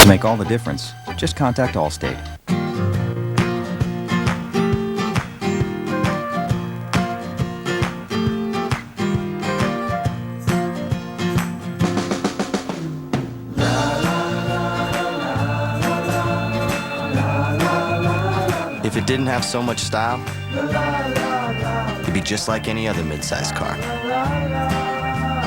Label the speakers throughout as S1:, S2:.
S1: To make all the difference, just contact Allstate.
S2: If it didn't have so much style, it'd be just like any other midsize car.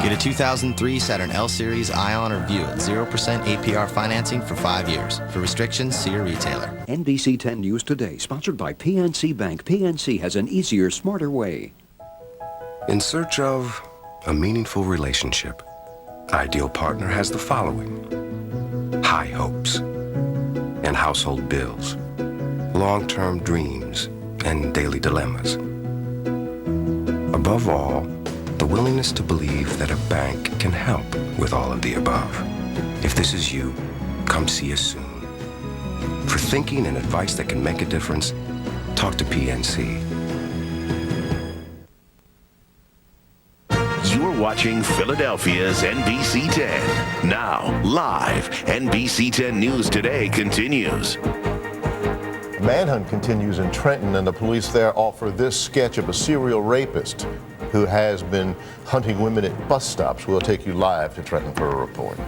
S2: Get a 2003 Saturn L Series Ion or View at 0% APR financing for 5 years. For restrictions, see your retailer.
S3: NBC 10 News Today, sponsored by PNC Bank. PNC has an easier, smarter way.
S4: In search of a meaningful relationship, Ideal Partner has the following: high hopes and household bills, long-term dreams and daily dilemmas. Above all, the willingness to believe that a bank can help with all of the above. If this is you, come see us soon. For thinking and advice that can make a difference, talk to PNC.
S5: You're watching Philadelphia's NBC 10. Now, live, NBC 10 News Today continues.
S6: Manhunt continues in Trenton, and the police there offer this sketch of a serial rapist who has been hunting women at bus stops. We'll take you live to Trenton for a report.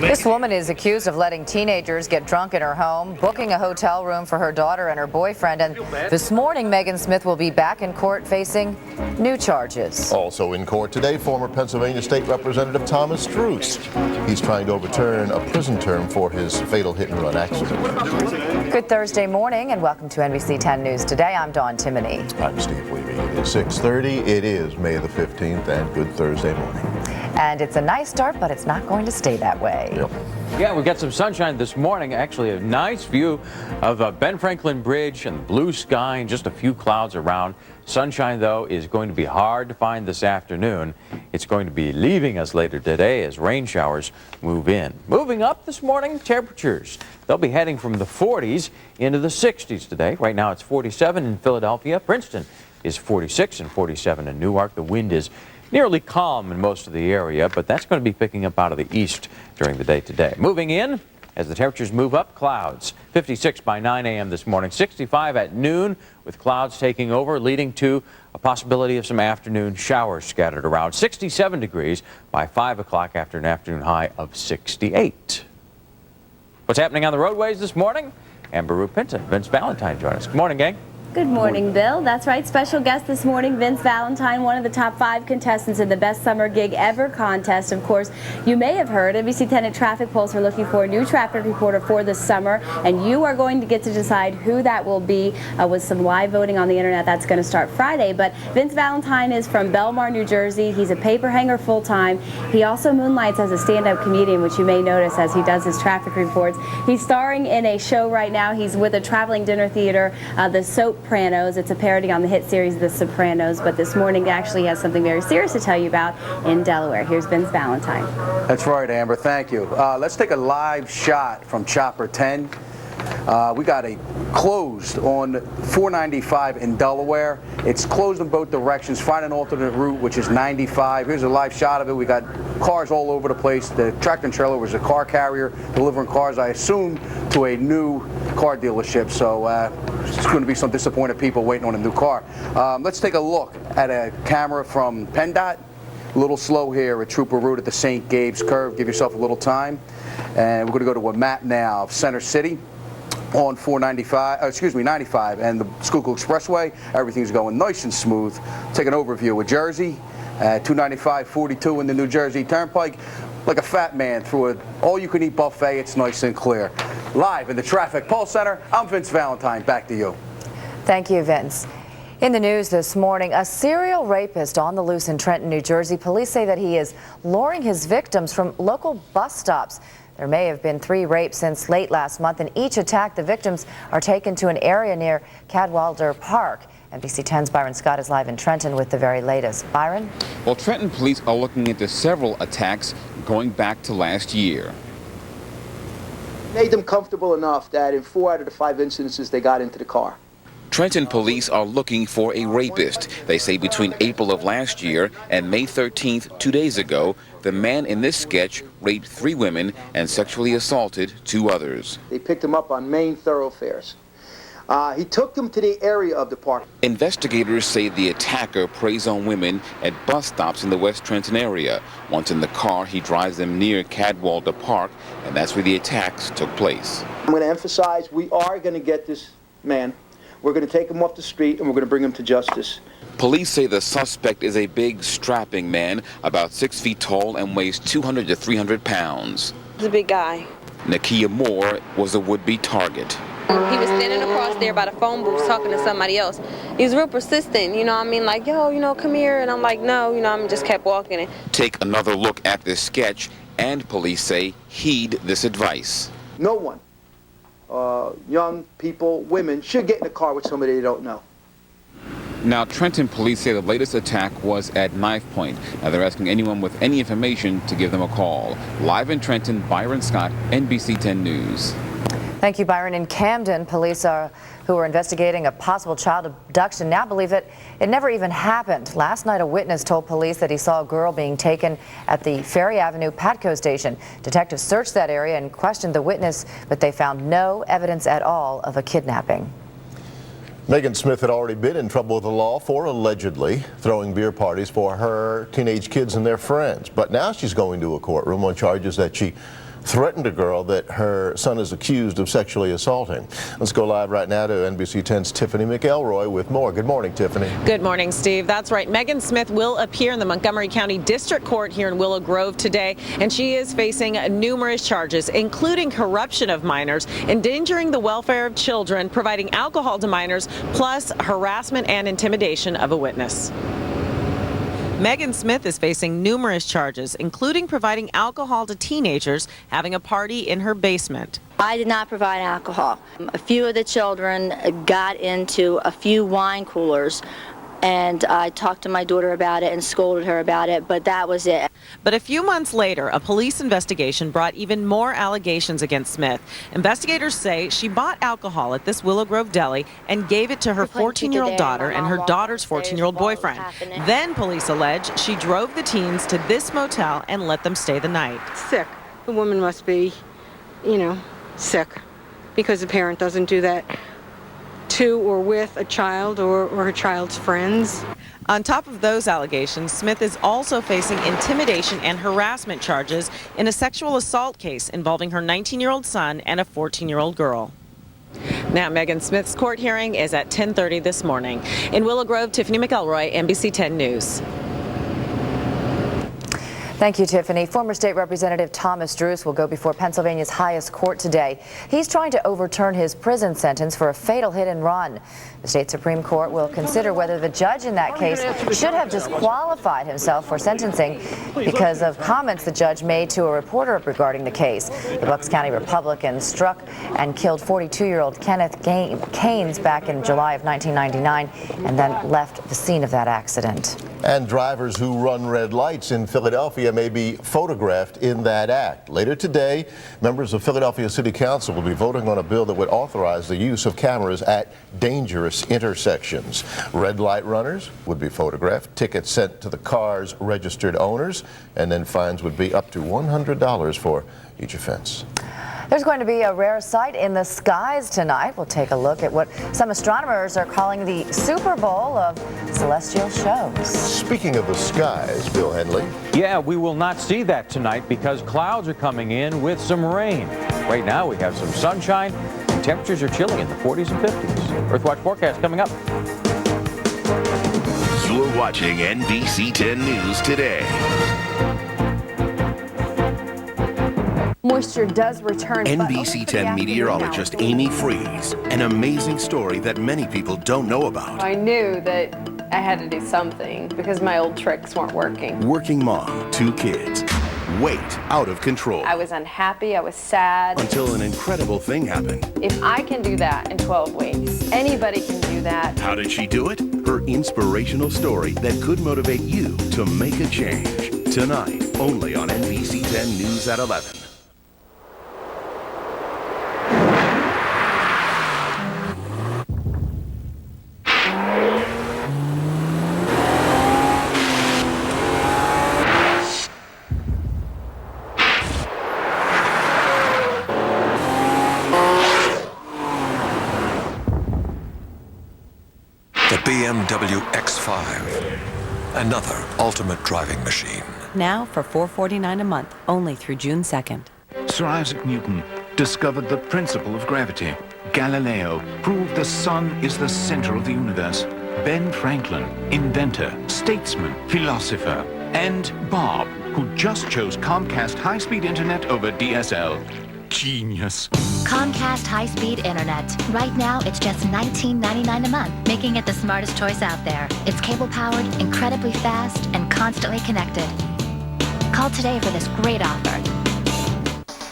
S7: This woman is accused of letting teenagers get drunk in her home, booking a hotel room for her daughter and her boyfriend, and this morning Megan Smith will be back in court facing new charges.
S6: Also in court today, former Pennsylvania State Representative Thomas Struce. He's trying to overturn a prison term for his fatal hit-and-run accident.
S7: Good Thursday morning and welcome to NBC 10 News Today. I'm Dawn Timoney.
S6: I'm Steve Levy. It is 6:30. It is May the 15th, and good Thursday morning.
S7: And it's a nice start, but it's not going to stay that way.
S6: Yep.
S8: Yeah, we've got some sunshine this morning. Actually, a nice view of Ben Franklin Bridge and blue sky and just a few clouds around. Sunshine, though, is going to be hard to find this afternoon. It's going to be leaving us later today as rain showers move in. Moving up this morning, temperatures. They'll be heading from the 40s into the 60s today. Right now it's 47 in Philadelphia. Princeton is 46 and 47 in Newark. The wind is nearly calm in most of the area, but that's going to be picking up out of the east during the day today. Moving in, as the temperatures move up, clouds. 56 by 9 a.m. this morning, 65 at noon with clouds taking over, leading to a possibility of some afternoon showers scattered around. 67 degrees by 5 o'clock after an afternoon high of 68. What's happening on the roadways this morning? Amber Rupinta, Vince Valentine join us. Good morning, gang.
S9: Good morning, Bill. That's right. Special guest this morning, Vince Valentine, one of the top 5 contestants in the Best Summer Gig Ever contest. Of course, you may have heard NBC 10 and Traffic Pulse are looking for a new traffic reporter for the summer, and you are going to get to decide who that will be with some live voting on the internet. That's going to start Friday. But Vince Valentine is from Belmar, New Jersey. He's a paper hanger full-time. He also moonlights as a stand-up comedian, which you may notice as he does his traffic reports. He's starring in a show right now. He's with a traveling dinner theater, the Sopranos. It's a parody on the hit series The Sopranos, but this morning he actually has something very serious to tell you about in Delaware. Here's Vince Valentine.
S10: That's right, Amber. Thank you. Let's take a live shot from Chopper 10. We got a closed on 495 in Delaware. It's closed in both directions. Find an alternate route, which is 95. Here's a live shot of it. We got cars all over the place. The tractor and trailer was a car carrier delivering cars, I assume, to a new car dealership. So it's going to be some disappointed people waiting on a new car. Let's take a look at a camera from PennDOT. A little slow here at Trooper Route at the St. Gabe's curve. Give yourself a little time. And we're going to go to a map now of Center City on 95 and the Schuylkill Expressway. Everything's going nice and smooth. Take an overview of Jersey, 295-42 in the New Jersey Turnpike. Like a fat man through an all-you-can-eat buffet. It's nice and clear. Live in the Traffic Pulse Center, I'm Vince Valentine. Back to you.
S7: Thank you, Vince. In the news this morning, a serial rapist on the loose in Trenton, New Jersey. Police say that he is luring his victims from local bus stops. There may have been 3 rapes since late last month. In each attack, the victims are taken to an area near Cadwalader Park. NBC 10's Byron Scott is live in Trenton with the very latest. Byron?
S11: Well, Trenton police are looking into several attacks going back to last year.
S12: Made them comfortable enough that in 4 out of the 5 instances they got into the car.
S11: Trenton police are looking for a rapist. They say between April of last year and May 13th, 2 days ago, the man in this sketch raped 3 women and sexually assaulted 2 others.
S12: They picked him up on main thoroughfares. He took them to the area of the park.
S11: Investigators say the attacker preys on women at bus stops in the West Trenton area. Once in the car, he drives them near Cadwalder Park, and that's where the attacks took place.
S12: I'm going to emphasize we are going to get this man. We're going to take him off the street and we're going to bring him to justice.
S11: Police say the suspect is a big, strapping man, about 6 feet tall and weighs 200 to 300 pounds.
S13: He's a big guy.
S11: Nakia Moore was a would-be target.
S13: He was standing across there by the phone booth talking to somebody else. He was real persistent, you know what I mean? Like, yo, you know, come here. And I'm like, no, you know, I just kept walking.
S11: Take another look at this sketch, and police say heed this advice.
S12: No one, young people, women, should get in a car with somebody they don't know.
S11: Now, Trenton police say the latest attack was at knife point. Now, they're asking anyone with any information to give them a call. Live in Trenton, Byron Scott, NBC 10 News.
S7: Thank you, Byron. In Camden, police who are investigating a possible child abduction now believe that it never even happened. Last night, a witness told police that he saw a girl being taken at the Ferry Avenue Patco station. Detectives searched that area and questioned the witness, but they found no evidence at all of a kidnapping.
S6: Megan Smith had already been in trouble with the law for allegedly throwing beer parties for her teenage kids and their friends. But now she's going to a courtroom on charges that she threatened a girl that her son is accused of sexually assaulting. Let's go live right now to NBC 10's Tiffany McElroy with more. Good morning, Tiffany.
S14: Good morning, Steve. That's right. Megan Smith will appear in the Montgomery County District Court here in Willow Grove today, and she is facing numerous charges, including corruption of minors, endangering the welfare of children, providing alcohol to minors, plus harassment and intimidation of a witness. Megan Smith is facing numerous charges, including providing alcohol to teenagers, having a party in her basement.
S15: I did not provide alcohol. A few of the children got into a few wine coolers, and I talked to my daughter about it and scolded her about it, but that was it.
S14: But a few months later, a police investigation brought even more allegations against Smith. Investigators say she bought alcohol at this Willow Grove deli and gave it to her 14-year-old daughter and her daughter's 14-year-old boyfriend. Then police allege she drove the teens to this motel and let them stay the night.
S16: Sick. The woman must be, you know, sick, because the parent doesn't do that to or with a child or her child's friends.
S14: On top of those allegations, Smith is also facing intimidation and harassment charges in a sexual assault case involving her 19-year-old son and a 14-year-old girl. Now, Megan Smith's court hearing is at 10:30 this morning. In Willow Grove, Tiffany McElroy, NBC 10 News.
S7: Thank you, Tiffany. Former State Representative Thomas Druce will go before Pennsylvania's highest court today. He's trying to overturn his prison sentence for a fatal hit and run. The state Supreme Court will consider whether the judge in that case should have disqualified himself for sentencing because of comments the judge made to a reporter regarding the case. The Bucks County Republican struck and killed 42-year-old Kenneth Keynes back in July of 1999 and then left the scene of that accident.
S6: And drivers who run red lights in Philadelphia may be photographed in that act. Later today, members of Philadelphia City Council will be voting on a bill that would authorize the use of cameras at dangerous intersections. Red light runners would be photographed, tickets sent to the car's registered owners, and then fines would be up to $100 for each offense.
S7: There's going to be a rare sight in the skies tonight. We'll take a look at what some astronomers are calling the Super Bowl of celestial shows.
S6: Speaking of the skies, Bill Henley.
S8: Yeah, we will not see that tonight because clouds are coming in with some rain. Right now we have some sunshine and temperatures are chilly in the 40s and 50s. Earthwatch forecast coming up.
S5: You're watching NBC 10 News Today.
S17: Moisture does return.
S18: NBC 10 meteorologist Amy Freeze. An amazing story that many people don't know about.
S17: I knew that I had to do something because my old tricks weren't working.
S18: Working mom, 2 kids. Weight out of control.
S17: I was unhappy, I was sad.
S18: Until an incredible thing happened.
S17: If I can do that in 12 weeks, anybody can do that.
S18: How did she do it? Her inspirational story that could motivate you to make a change. Tonight, only on NBC 10 News at 11.
S19: Drive. Another ultimate driving machine.
S20: Now for $449 a month, only through June 2nd.
S21: Sir Isaac Newton discovered the principle of gravity. Galileo proved the sun is the center of the universe. Ben Franklin, inventor, statesman, philosopher, and Bob, who just chose Comcast high-speed internet over DSL. Genius.
S22: Comcast high-speed internet. Right now, it's just $19.99 a month, making it the smartest choice out there. It's cable-powered, incredibly fast, and constantly connected. Call today for this great offer.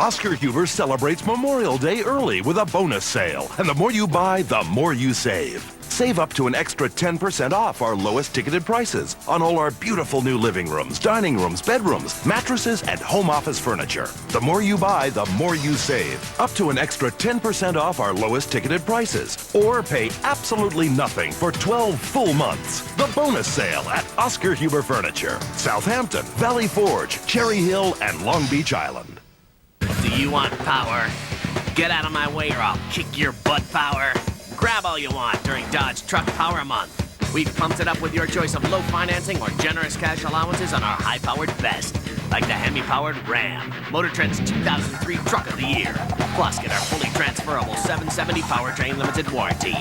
S18: Oscar Huber celebrates Memorial Day early with a bonus sale. And the more you buy, the more you save. Save up to an extra 10% off our lowest ticketed prices on all our beautiful new living rooms, dining rooms, bedrooms, mattresses, and home office furniture. The more you buy, the more you save. Up to an extra 10% off our lowest ticketed prices. Or pay absolutely nothing for 12 full months. The bonus sale at Oscar Huber Furniture. Southampton, Valley Forge, Cherry Hill, and Long Beach Island.
S23: Do you want power? Get out of my way or I'll kick your butt, power. Grab all you want during Dodge Truck Power Month. We've pumped it up with your choice of low financing or generous cash allowances on our high-powered best, like the Hemi-powered Ram, Motor Trend's 2003 Truck of the Year. Plus, get our fully transferable 770 powertrain limited warranty.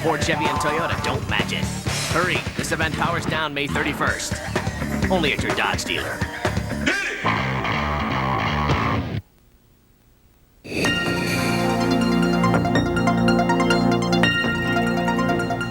S23: Ford, Chevy, and Toyota don't match it. Hurry, this event powers down May 31st. Only at your Dodge dealer.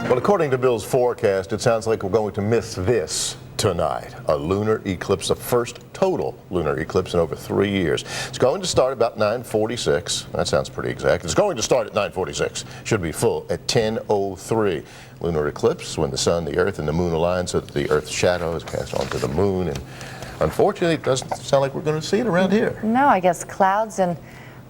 S6: Well, according to Bill's forecast, it sounds like we're going to miss this tonight. A lunar eclipse, the first total lunar eclipse in over 3 years. It's going to start about 9:46. That sounds pretty exact. It's going to start at 9:46. Should be full at 10:03. Lunar eclipse, when the sun, the earth, and the moon align so that the earth's shadow is cast onto the moon. And unfortunately, it doesn't sound like we're going to see it around here.
S7: No, I guess clouds and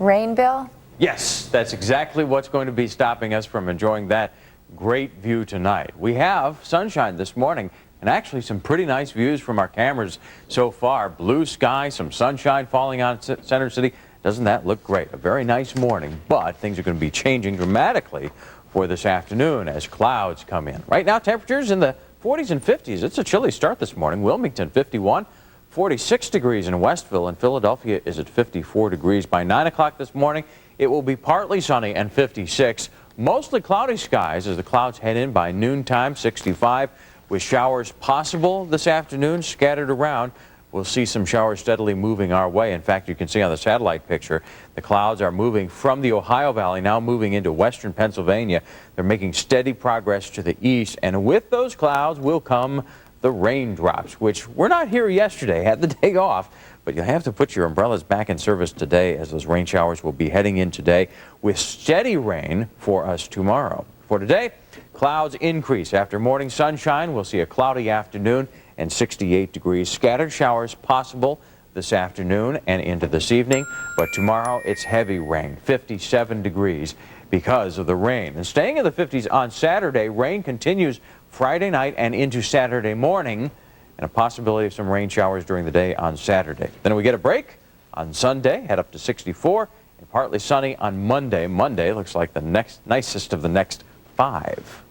S7: rain, Bill?
S8: Yes, that's exactly what's going to be stopping us from enjoying that great view tonight. We have sunshine this morning and actually some pretty nice views from our cameras so far. Blue sky, some sunshine falling on Center City. Doesn't that look great? A very nice morning, but things are going to be changing dramatically for this afternoon as clouds come in. Right now, temperatures in the 40s and 50s. It's a chilly start this morning. Wilmington 51, 46 degrees in Westville, and Philadelphia is at 54 degrees. By 9 o'clock this morning, it will be partly sunny and 56. Mostly cloudy skies as the clouds head in by noontime, 65, with showers possible this afternoon scattered around. We'll see some showers steadily moving our way. In fact, you can see on the satellite picture, the clouds are moving from the Ohio Valley, now moving into western Pennsylvania. They're making steady progress to the east, and with those clouds will come the raindrops, which were not here yesterday, had the day off. But you'll have to put your umbrellas back in service today as those rain showers will be heading in today with steady rain for us tomorrow. For today, clouds increase. After morning sunshine, we'll see a cloudy afternoon and 68 degrees. Scattered showers possible this afternoon and into this evening. But tomorrow, it's heavy rain, 57 degrees because of the rain. And staying in the 50s on Saturday, rain continues Friday night and into Saturday morning, and a possibility of some rain showers during the day on Saturday. Then we get a break on Sunday, head up to 64, and partly sunny on Monday. Monday looks like the next nicest of the next 5.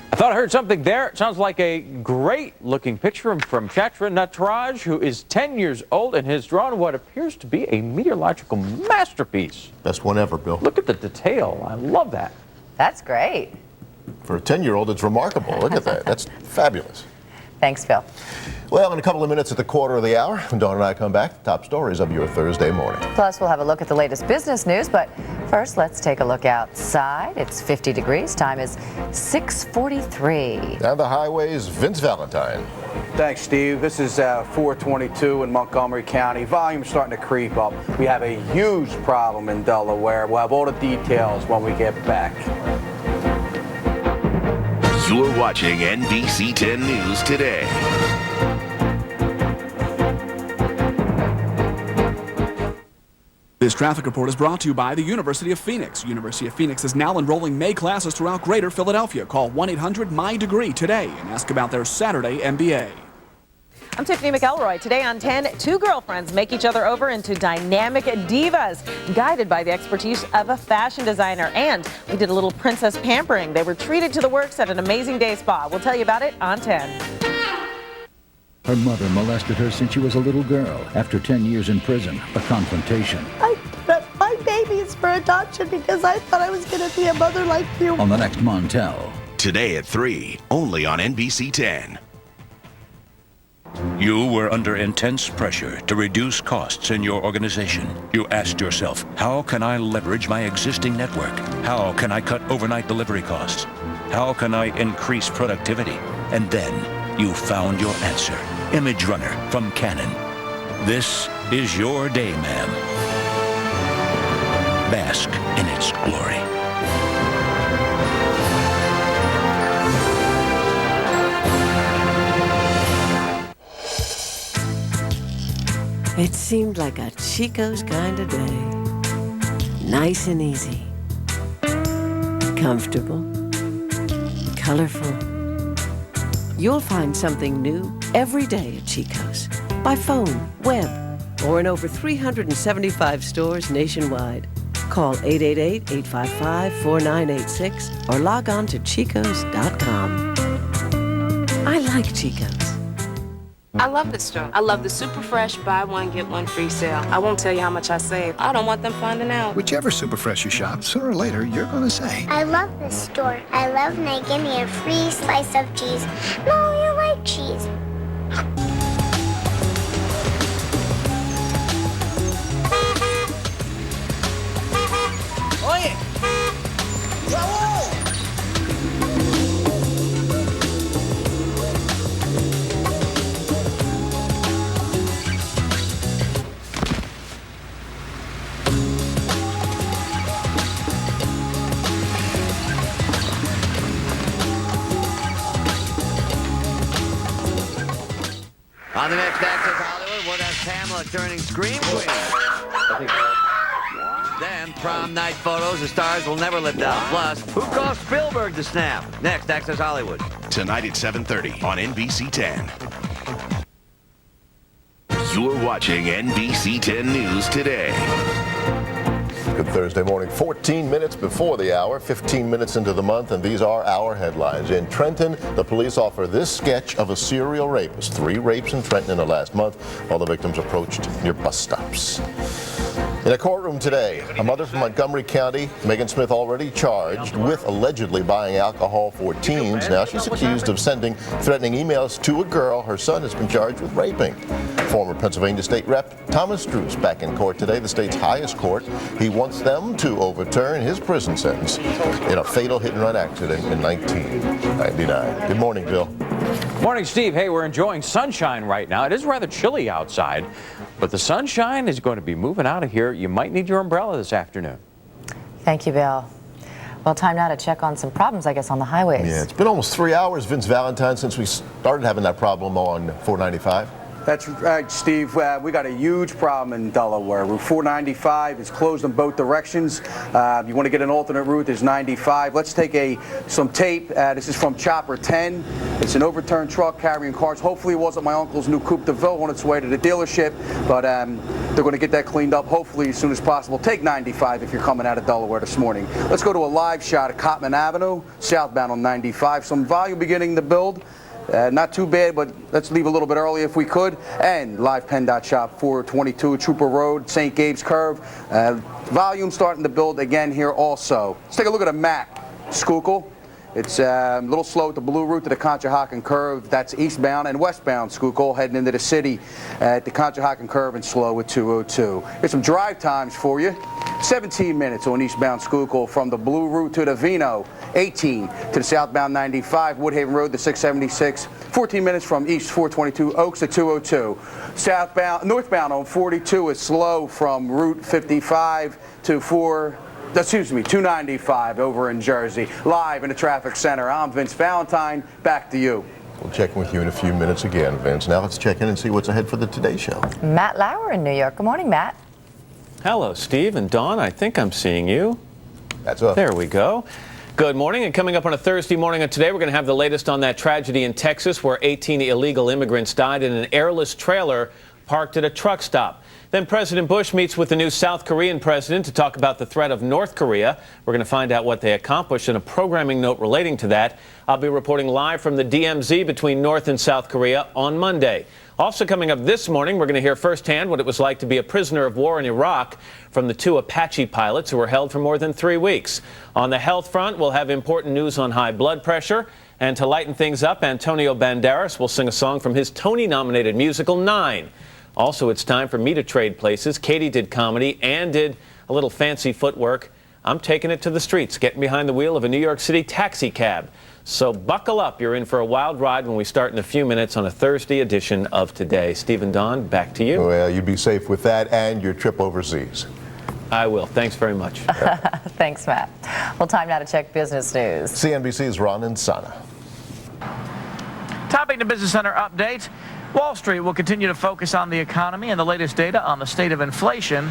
S8: I thought I heard something there. It sounds like a great-looking picture from Chatra Nataraj, who is 10 years old and has drawn what appears to be a meteorological masterpiece.
S6: Best one ever, Bill.
S8: Look at the detail. I love that.
S7: That's great.
S6: For a 10-year-old, it's remarkable. Look at that. That's fabulous.
S7: Thanks, Phil.
S6: Well, in a couple of minutes at the quarter of the hour, when Dawn and I come back, top stories of your Thursday morning.
S7: Plus, we'll have a look at the latest business news, but first, let's take a look outside. It's 50 degrees. Time is 6:43.
S6: Down the highways, Vince Valentine.
S10: Thanks, Steve. This is 422 in Montgomery County. Volume's starting to creep up. We have a huge problem in Delaware. We'll have all the details when we get back.
S5: You're watching NBC 10 News Today.
S24: This traffic report is brought to you by the University of Phoenix. University of Phoenix is now enrolling May classes throughout Greater Philadelphia. Call 1-800-MY-DEGREE today and ask about their Saturday MBA.
S14: I'm Tiffany McElroy. Today on 10, two girlfriends make each other over into dynamic divas, guided by the expertise of a fashion designer. And we did a little princess pampering. They were treated to the works at an amazing day spa. We'll tell you about it on 10.
S1: Her mother molested her since she was a little girl. After 10 years in prison, a confrontation.
S2: My baby is for adoption because I thought I was going to be a mother like you.
S1: On the next Montel.
S5: Today at 3, only on NBC 10.
S19: You were under intense pressure to reduce costs in your organization. You asked yourself, how can I leverage my existing network? How can I cut overnight delivery costs? How can I increase productivity? And then you found your answer. Image Runner from Canon. This is your day, ma'am. Bask in its glory.
S3: It seemed like a Chico's kind of day. Nice and easy. Comfortable. Colorful. You'll find something new every day at Chico's. By phone, web, or in over 375 stores nationwide. Call 888-855-4986 or log on to chicos.com. I like Chico's.
S4: I love this store. I love the super fresh buy one, get one free sale. I won't tell you how much I save. I don't want them finding out.
S25: Whichever super fresh you shop, sooner or later, you're going to say,
S26: I love this store. I love when they give me a free slice of cheese. No, you like cheese.
S27: Oye! ¡Bravo!
S28: On the next Access Hollywood, what has Pamela turning Scream Queen? Then, prom night photos, the stars will never live down. Plus, who caused Spielberg to snap? Next, Access Hollywood.
S5: Tonight at 7:30 on NBC 10. You're watching NBC 10 News Today.
S6: Good Thursday morning, 14 minutes before the hour, 15 minutes into the month, and these are our headlines. In Trenton, the police offer this sketch of a serial rapist. 3 rapes in Trenton in the last month, while the victims approached near bus stops. In a courtroom today, a mother from Montgomery County, Megan Smith, already charged with allegedly buying alcohol for teens. Now she's accused of sending threatening emails to a girl her son has been charged with raping. Former Pennsylvania State Rep Thomas Druce back in court today, the state's highest court. He wants them to overturn his prison sentence in a fatal hit-and-run accident in 1999. Good morning, Bill.
S8: Morning, Steve. Hey, we're enjoying sunshine right now. It is rather chilly outside, but the sunshine is going to be moving out of here. You might need your umbrella this afternoon.
S7: Thank you, Bill. Well, time now to check on some problems, I guess, on the highways.
S6: Yeah, it's been almost 3 hours, Vince Valentine, since we started having that problem on 495.
S10: That's right, Steve. We got a huge problem in Delaware. Route 495 is closed in both directions. You want to get an alternate route, there's 95. Let's take some tape. This is from Chopper 10. It's an overturned truck carrying cars. Hopefully it wasn't my uncle's new Coupe de Ville on its way to the dealership, but they're going to get that cleaned up hopefully as soon as possible. Take 95 if you're coming out of Delaware this morning. Let's go to a live shot at Cotman Avenue, southbound on 95. Some volume beginning to build. Not too bad, but let's leave a little bit early if we could. And live PennDOT shop 422 Trooper Road, St. Gabe's Curve. Volume starting to build again here also. Let's take a look at a map. Schuylkill. It's a little slow at the blue route to the Conshohocken Curve. That's eastbound and westbound Schuylkill heading into the city at the Conshohocken Curve and slow at 202. Here's some drive times for you. 17 minutes on eastbound Schuylkill from the blue route to the Vino. 18 to the southbound 95, Woodhaven Road to 676. 14 minutes from east 422 Oaks to 202. Northbound on 42 is slow from Route 55 to 295 over in Jersey. Live in the traffic center, I'm Vince Valentine. Back to you.
S6: We'll check in with you in a few minutes again, Vince. Now let's check in and see what's ahead for the Today Show.
S7: Matt Lauer in New York. Good morning, Matt.
S29: Hello, Steve and Dawn. I think I'm seeing you.
S6: That's us.
S29: There we go.
S9: Good morning, and coming up on a Thursday morning of today, we're going to have the latest on that tragedy in Texas where 18 illegal immigrants died in an airless trailer parked at a truck stop. Then President Bush meets with the new South Korean president to talk about the threat of North Korea. We're going to find out what they accomplished in a programming note relating to that. I'll be reporting live from the DMZ between North and South Korea on Monday. Also coming up this morning, we're going to hear firsthand what it was like to be a prisoner of war in Iraq from the 2 Apache pilots who were held for more than 3 weeks. On the health front, we'll have important news on high blood pressure. And to lighten things up, Antonio Banderas will sing a song from his Tony-nominated musical 9. Also, it's time for me to trade places. Katie did comedy and did a little fancy footwork. I'm taking it to the streets, getting behind the wheel of a New York City taxi cab. So buckle up. You're in for a wild ride when we start in a few minutes on a Thursday edition of Today. Steve and Don, back to you.
S6: Well, you be safe with that and your trip overseas.
S9: I will. Thanks very much.
S7: Thanks, Matt. Well, time now to check business news.
S6: CNBC's Ron and Sana.
S11: Topping the Business Center update, Wall Street will continue to focus on the economy and the latest data on the state of inflation.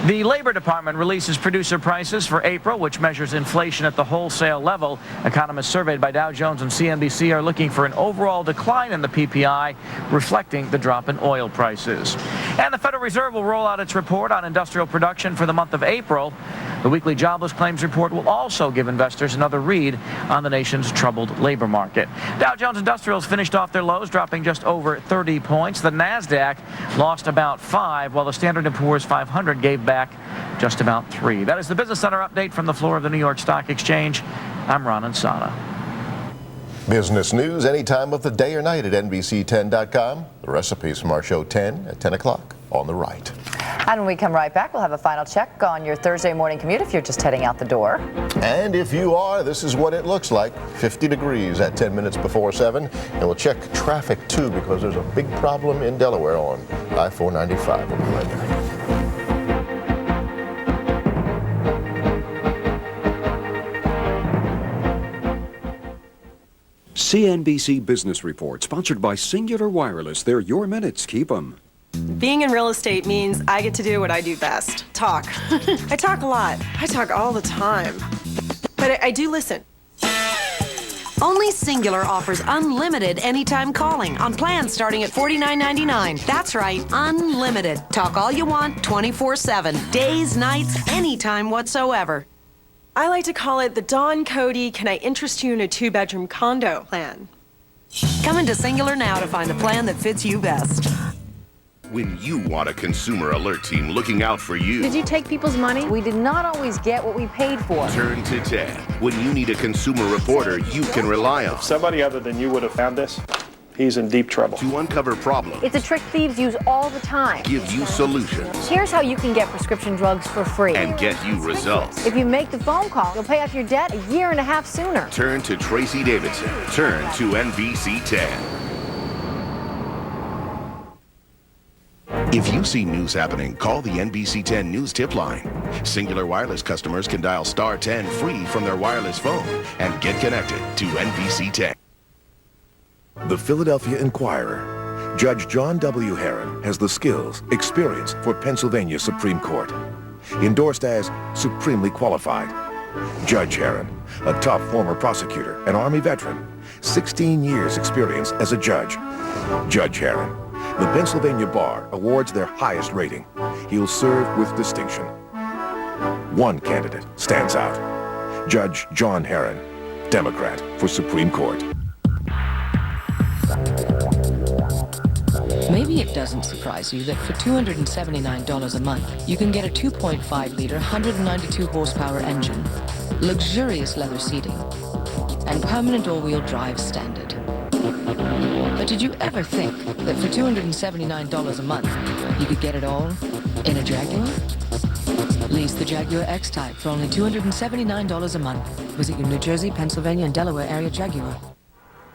S11: The Labor Department releases producer prices for April, which measures inflation at the wholesale level. Economists surveyed by Dow Jones and CNBC are looking for an overall decline in the PPI, reflecting the drop in oil prices. And the Federal Reserve will roll out its report on industrial production for the month of April. The weekly jobless claims report will also give investors another read on the nation's troubled labor market. Dow Jones Industrials finished off their lows, dropping just over 30 points. The NASDAQ lost about 5, while the Standard & Poor's 500 gave back just about 3. That is the Business Center update from the floor of the New York Stock Exchange. I'm Ron and Sana.
S6: Business news any time of the day or night at NBC10.com. The recipes from our show 10 at 10 o'clock on the right.
S7: And when we come right back, we'll have a final check on your Thursday morning commute if you're just heading out the door.
S6: And if you are, this is what it looks like. 50 degrees at 10 minutes before 7. And we'll check traffic, too, because there's a big problem in Delaware on I-495. We'll be right back.
S12: CNBC Business Report, sponsored by Singular Wireless. They're your minutes. Keep them.
S13: Being in real estate means I get to do what I do best. Talk. I talk a lot. I talk all the time. But I do listen.
S15: Only Singular offers unlimited anytime calling on plans starting at $49.99. That's right, unlimited. Talk all you want, 24/7. Days, nights, anytime whatsoever.
S13: I like to call it the Don Cody, can I interest you in a 2-bedroom condo plan.
S15: Come into Singular now to find the plan that fits you best.
S5: When you want a consumer alert team looking out for you.
S16: Did you take people's money? We did not always get what we paid for.
S5: Turn to Ted. When you need a consumer reporter you can rely on.
S17: If somebody other than you would have found this, he's in deep trouble.
S5: To uncover problems.
S16: It's a trick thieves use all the time.
S5: Give you solutions.
S16: Here's how you can get prescription drugs for free.
S5: And get you results.
S16: If you make the phone call, you'll pay off your debt a year and a half sooner.
S5: Turn to Tracy Davidson. Turn to NBC 10. If you see news happening, call the NBC 10 News Tip Line. Singular Wireless customers can dial star 10 free from their wireless phone and get connected to NBC 10.
S20: The Philadelphia Inquirer. Judge John W. Herron has the skills, experience for Pennsylvania Supreme Court. Endorsed as supremely qualified. Judge Herron, a tough former prosecutor, an Army veteran, 16 years experience as a judge. Judge Herron. The Pennsylvania Bar awards their highest rating. He'll serve with distinction. One candidate stands out. Judge John Herron, Democrat for Supreme Court.
S29: Maybe it doesn't surprise you that for $279 a month, you can get a 2.5-liter, 192-horsepower engine, luxurious leather seating, and permanent all-wheel drive standard. But did you ever think that for $279 a month, you could get it all in a Jaguar? Lease the Jaguar X-Type for only $279 a month. Visit your New Jersey, Pennsylvania, and Delaware area Jaguar.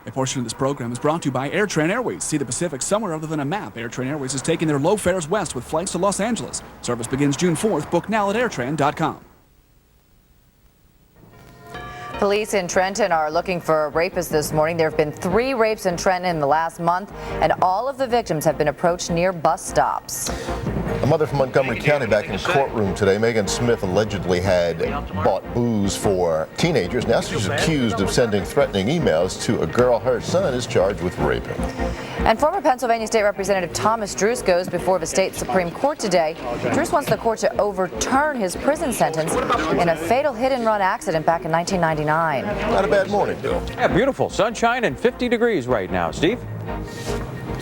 S24: A portion of this program is brought to you by AirTran Airways. See the Pacific somewhere other than a map. AirTran Airways is taking their low fares west with flights to Los Angeles. Service begins June 4th. Book now at airtran.com.
S7: Police in Trenton are looking for a rapist this morning. There have been 3 rapes in Trenton in the last month, and all of the victims have been approached near bus stops.
S6: A mother from Montgomery County back in courtroom today. Megan Smith allegedly had bought booze for teenagers. Now she's accused of sending threatening emails to a girl her son is charged with raping.
S7: And former Pennsylvania State Representative Thomas Druce goes before the state Supreme Court today. Druce wants the court to overturn his prison sentence in a fatal hit-and-run accident back in 1999.
S6: Not a bad morning, Bill.
S8: Yeah, beautiful. Sunshine and 50 degrees right now. Steve?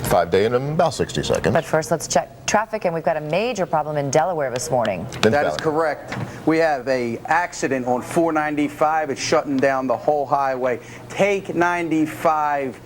S6: 5-day in about 60 seconds.
S7: But first, let's check traffic, and we've got a major problem in Delaware this morning.
S10: That is correct. We have an accident on 495. It's shutting down the whole highway. Take 95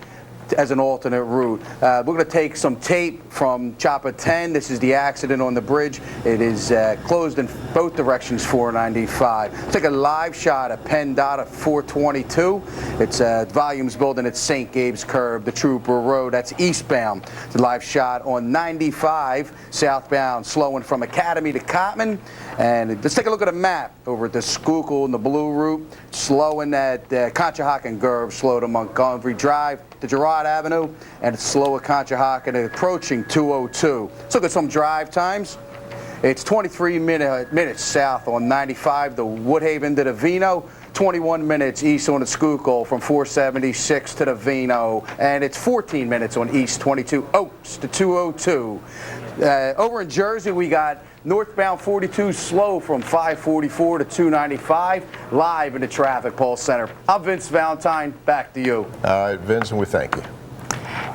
S10: as an alternate route. We're going to take some tape from Chopper 10. This is the accident on the bridge. It is closed in both directions, 495. Let's take a live shot at PennDOT at 422. It's Volumes Building at St. Gabe's Curb, the Trooper Road. That's eastbound. It's a live shot on 95 southbound, slowing from Academy to Cotman. And let's take a look at a map over at the Schuylkill and the Blue Route. Slowing at Conshohocken Curve, slow to Montgomery Drive to Girard Avenue, and it's slow at Conshohocken approaching 202. Let's look at some drive times. It's 23 minutes south on 95 to Woodhaven to the Vino, 21 minutes east on the Schuylkill from 476 to the Vino, and it's 14 minutes on East 22 Oaks to 202. Over in Jersey, we got northbound 42 slow from 544 to 295, live in the Traffic Pulse Center. I'm Vince Valentine, back to you.
S6: All right, Vince, and we thank you.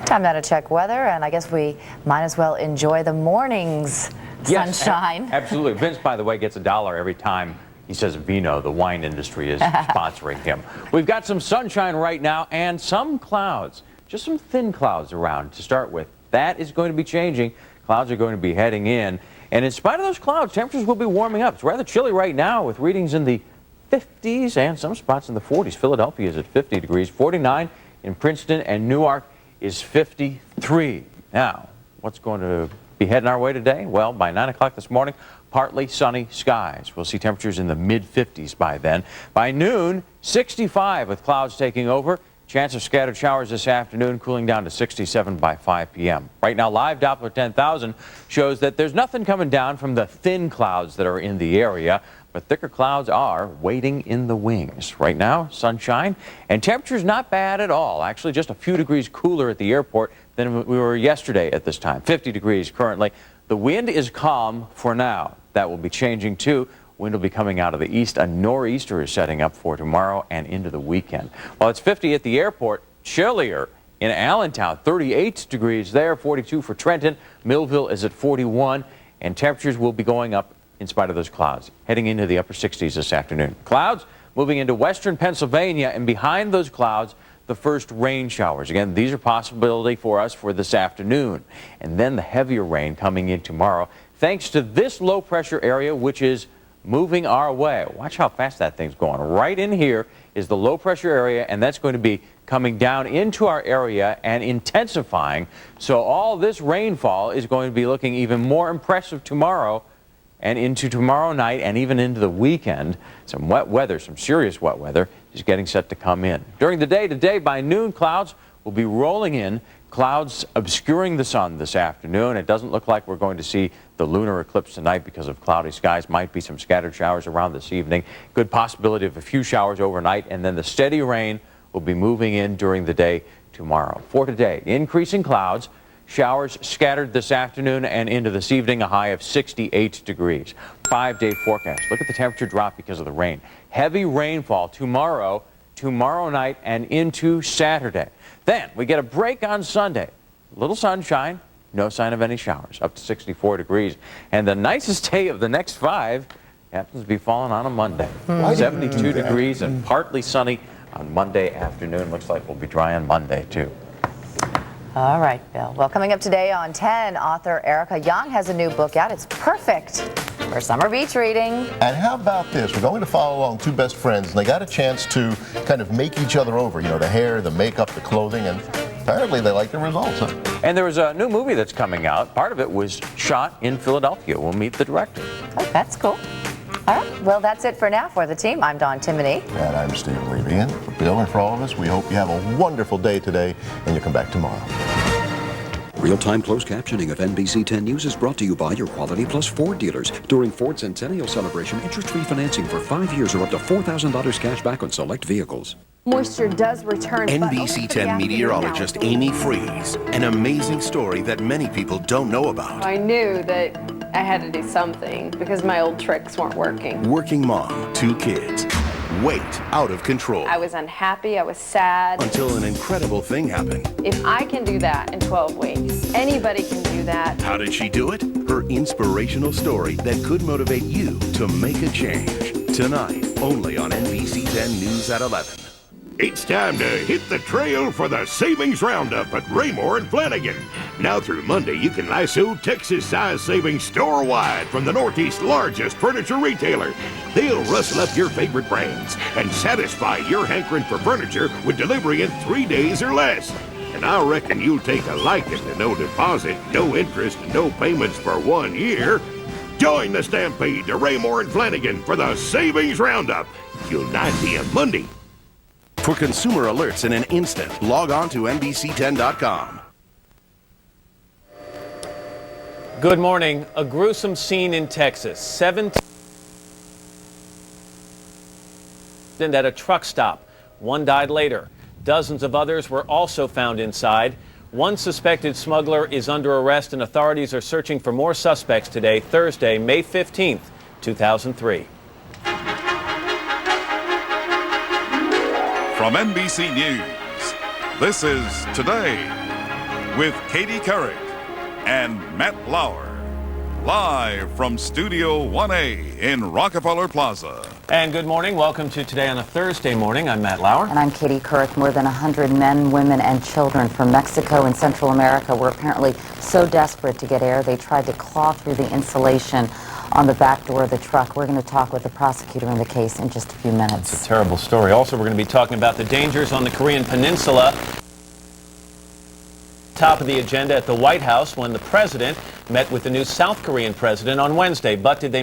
S7: Time now to check weather, and I guess we might as well enjoy the morning's sunshine.
S8: Absolutely. Vince, by the way, gets $1 every time he says Vino. The wine industry is sponsoring him. We've got some sunshine right now and some clouds, just some thin clouds around to start with. That is going to be changing. Clouds are going to be heading in. And in spite of those clouds, temperatures will be warming up. It's rather chilly right now with readings in the 50s and some spots in the 40s. Philadelphia is at 50 degrees. 49 in Princeton, and Newark is 53. Now, what's going to be heading our way today? Well, by 9 o'clock this morning, partly sunny skies. We'll see temperatures in the mid-50s by then. By noon, 65 with clouds taking over. Chance of scattered showers this afternoon, cooling down to 67 by 5 p.m. Right now, live Doppler 10,000 shows that there's nothing coming down from the thin clouds that are in the area, but thicker clouds are waiting in the wings. Right now, sunshine, and temperatures not bad at all. Actually, just a few degrees cooler at the airport than we were yesterday at this time. 50 degrees currently. The wind is calm for now. That will be changing too. Wind will be coming out of the east. A nor'easter is setting up for tomorrow and into the weekend. While it's 50 at the airport, chillier in Allentown, 38 degrees there, 42 for Trenton. Millville is at 41, and temperatures will be going up in spite of those clouds, heading into the upper 60s this afternoon. Clouds moving into western Pennsylvania, and behind those clouds, the first rain showers. Again, these are possibility for us for this afternoon. And then the heavier rain coming in tomorrow, thanks to this low pressure area, which is moving our way. Watch how fast that thing's going. Right in here is the low pressure area, and that's going to be coming down into our area and intensifying. So all this rainfall is going to be looking even more impressive tomorrow and into tomorrow night and even into the weekend. Some wet weather, some serious wet weather is getting set to come in. During the day today, by noon, clouds will be rolling in. Clouds obscuring the sun this afternoon. It doesn't look like we're going to see the lunar eclipse tonight because of cloudy skies. Might be some scattered showers around this evening. Good possibility of a few showers overnight, and then the steady rain will be moving in during the day tomorrow. For today, increasing clouds, showers scattered this afternoon and into this evening, a high of 68 degrees. 5-day forecast. Look at the temperature drop because of the rain. Heavy rainfall tomorrow night and into Saturday. Then we get a break on Sunday. A little sunshine, no sign of any showers, up to 64 degrees. And the nicest day of the next 5 happens to be falling on a Monday. 72 degrees and partly sunny on Monday afternoon. Looks like we'll be dry on Monday, too.
S7: All right, Bill. Well, coming up today on 10, author Erica Young has a new book out. It's perfect for summer beach reading.
S6: And how about this? We're going to follow along two best friends, and they got a chance to kind of make each other over. You know, the hair, the makeup, the clothing, and apparently they like the results. Huh?
S8: And there was a new movie that's coming out. Part of it was shot in Philadelphia. We'll meet the director.
S7: Oh, that's cool. All right. Well, that's it for now for the team. I'm Dawn Timoney.
S6: And I'm Steve Levy. And for Bill and for all of us, we hope you have a wonderful day today, and you'll come back tomorrow.
S12: Real-time closed captioning of NBC 10 News is brought to you by your Quality Plus Ford dealers. During Ford's Centennial Celebration, interest-free financing for 5 years or up to $4,000 cash back on select vehicles.
S1: Moisture does return.
S5: NBC 10 meteorologist Amy Freeze. An amazing story that many people don't know about.
S2: I knew that I had to do something because my old tricks weren't working.
S5: Working mom, 2 kids. Weight out of control.
S2: I was unhappy, I was sad.
S5: Until an incredible thing happened.
S2: If I can do that in 12 weeks, anybody can do that.
S5: How did she do it? Her inspirational story that could motivate you to make a change. Tonight, only on NBC 10 News at 11.
S3: It's time to hit the trail for the Savings Roundup at Raymore and Flanagan. Now through Monday, you can lasso Texas size savings store-wide from the Northeast's largest furniture retailer. They'll rustle up your favorite brands and satisfy your hankering for furniture with delivery in 3 days or less. And I reckon you'll take a liking to no deposit, no interest, and no payments for 1 year. Join the stampede to Raymore and Flanagan for the Savings Roundup. Till 9 p.m. Monday.
S5: For consumer alerts in an instant, log on to NBC10.com.
S9: Good morning. A gruesome scene in Texas. 17 at a truck stop. 1 died later. Dozens of others were also found inside. 1 suspected smuggler is under arrest, and authorities are searching for more suspects today, Thursday, May 15th, 2003.
S14: From NBC News, this is Today with Katie Couric and Matt Lauer, live from Studio 1A in Rockefeller Plaza.
S9: And good morning. Welcome to Today on a Thursday morning. I'm Matt Lauer.
S18: And I'm Katie Couric. More than 100 men, women, and children from Mexico and Central America were apparently so desperate to get air, they tried to claw through the insulation on the back door of the truck. We're going to talk with the prosecutor in the case in just a few minutes.
S9: It's a terrible story. Also, we're going to be talking about the dangers on the Korean Peninsula. Top of the agenda at the White House when the president met with the new South Korean president on Wednesday. But did they